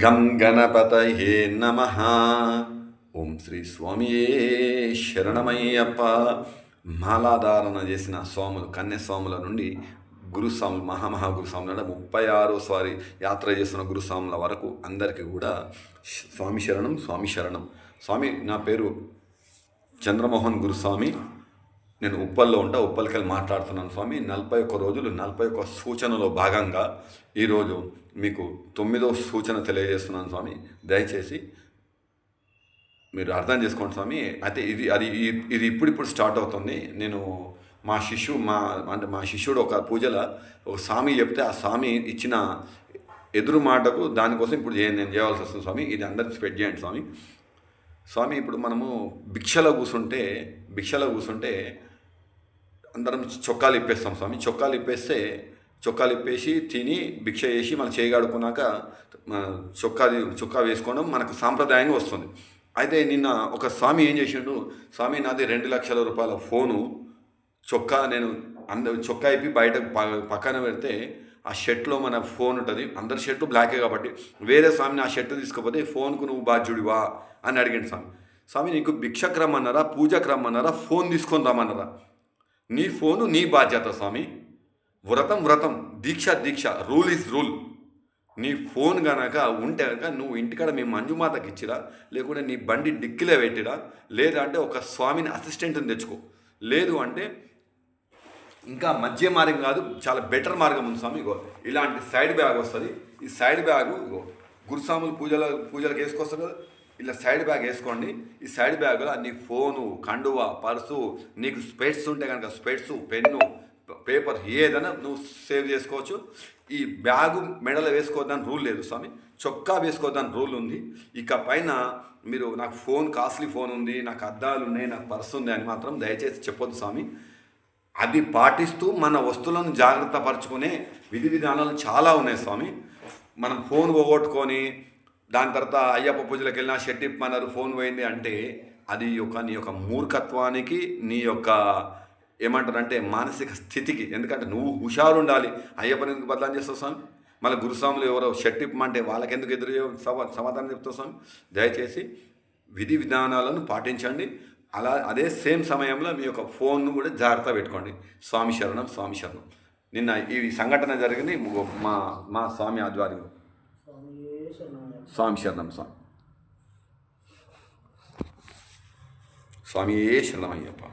గం గణపతయే నమః. ఓం శ్రీ స్వామియే శరణమయ్యప్ప. మాలాధారణ చేసిన స్వాములు, కన్యస్వాముల నుండి గురుస్వాములు, మహాగురుస్వాముల 36సారి యాత్ర చేస్తున్న గురుస్వాముల వరకు అందరికీ కూడా స్వామి శరణం, స్వామి శరణం. స్వామి, నా పేరు చంద్రమోహన్ గురుస్వామి. నేను ఉప్పల్లో ఉంటా, ఉప్పల్కెళ్ళి మాట్లాడుతున్నాను స్వామి. 41 రోజులు 41 సూచనలో భాగంగా ఈరోజు మీకు 9వ సూచన తెలియజేస్తున్నాను స్వామి. దయచేసి మీరు అర్థం చేసుకోండి స్వామి. అయితే ఇది ఇప్పుడు స్టార్ట్ అవుతుంది. నేను మా శిష్యుడు ఒక పూజలో ఒక స్వామి చెప్తే ఆ స్వామి ఇచ్చిన ఎదురు మాటకు దానికోసం ఇప్పుడు నేను చేయవలసి వస్తుంది స్వామి. ఇది అందరికి స్ప్రెడ్ చేయండి స్వామి. స్వామి, ఇప్పుడు మనము భిక్షలో కూర్చుంటే అందరం చొక్కాలు ఇప్పేస్తాం స్వామి. చొక్కాలు ఇప్పేసి తిని భిక్ష చేసి మనం చేయగాడుకున్నాక చొక్కా వేసుకోవడం మనకు సాంప్రదాయంగా వస్తుంది. అయితే నిన్న ఒక స్వామి ఏం చేసిండు, స్వామి నాది 2 లక్షల రూపాయల ఫోను, నేను చొక్కా ఇప్పి బయట పక్కన పెడితే ఆ షర్ట్లో మన ఫోన్ ఉంటుంది. అందరి షర్ట్లు బ్లాకే కాబట్టి వేరే స్వామిని ఆ షర్టు తీసుకుపోతే ఫోన్కు నువ్వు బాధ్యుడివా అని అడిగాడు స్వామి. స్వామి, నీకు భిక్షకు రమ్మన్నారా, పూజకు రమ్మన్నారా, ఫోన్ తీసుకొని రమ్మన్నారా? నీ ఫోను నీ బాధ్యత స్వామి. వ్రతం, దీక్ష, రూల్ ఈజ్ రూల్. నీ ఫోన్ కనుక ఉంటే కనుక నువ్వు ఇంటికాడ మీ మంజుమాతకి ఇచ్చిరా, లేకుంటే నీ బండి డిక్కిలో పెట్టిరా, లేదా అంటే ఒక స్వామిని అసిస్టెంట్ని తెచ్చుకో. లేదు అంటే ఇంకా మధ్య మార్గం కాదు, చాలా బెటర్ మార్గం ఉంది స్వామి. ఇగో ఇలాంటి సైడ్ బ్యాగ్ వస్తుంది. ఈ సైడ్ బ్యాగు ఇగో గురుస్వాములు పూజలకు వేసుకొస్తారు కదా, ఇలా సైడ్ బ్యాగ్ వేసుకోండి. ఈ సైడ్ బ్యాగ్లో నీ ఫోను, కండువా, పర్సు, నీకు స్పెట్స్ ఉంటే కనుక స్పెట్స్, పెన్ను, పేపర్ ఏదైనా నువ్వు సేవ్ చేసుకోవచ్చు. ఈ బ్యాగు మెడలో వేసుకోవద్దని రూల్ లేదు స్వామి. చొక్కా వేసుకోవద్దని రూల్ ఉంది. ఇక పైన మీరు నాకు కాస్ట్లీ ఫోన్ ఉంది, నాకు అద్దాలు ఉన్నాయి, నాకు పర్సు ఉంది అని మాత్రం దయచేసి చెప్పొద్దు స్వామి. అది పాటిస్తూ మన వస్తువులను జాగ్రత్త పరుచుకునే విధి విధానాలు చాలా ఉన్నాయి స్వామి. మనం ఫోన్ పోగొట్టుకొని దాని తర్వాత అయ్యప్ప పూజలకు వెళ్ళినా షర్ట్ ఇప్పమన్నారు, ఫోన్ పోయింది అంటే అది నీ యొక్క మూర్ఖత్వానికి, నీ యొక్క ఏమంటారంటే మానసిక స్థితికి. ఎందుకంటే నువ్వు హుషారు ఉండాలి. అయ్యప్పని ఎందుకు బదలాం చేస్తావు స్వామి? మళ్ళీ గురుస్వాములు ఎవరో షర్ట్ ఇప్పమంటే వాళ్ళకెందుకు సమాధానం చెప్తావు స్వామి? దయచేసి విధి విధానాలను పాటించండి. అదే సేమ్ సమయంలో మీ యొక్క ఫోన్ను కూడా జాగ్రత్త పెట్టుకోండి. స్వామి శరణం, స్వామి శరణం. నిన్న ఈ సంఘటన జరిగింది మా స్వామి ఆధ్వర్యంలో. స్వామి శరణం, స్వామియే శరణమయ్యప్ప.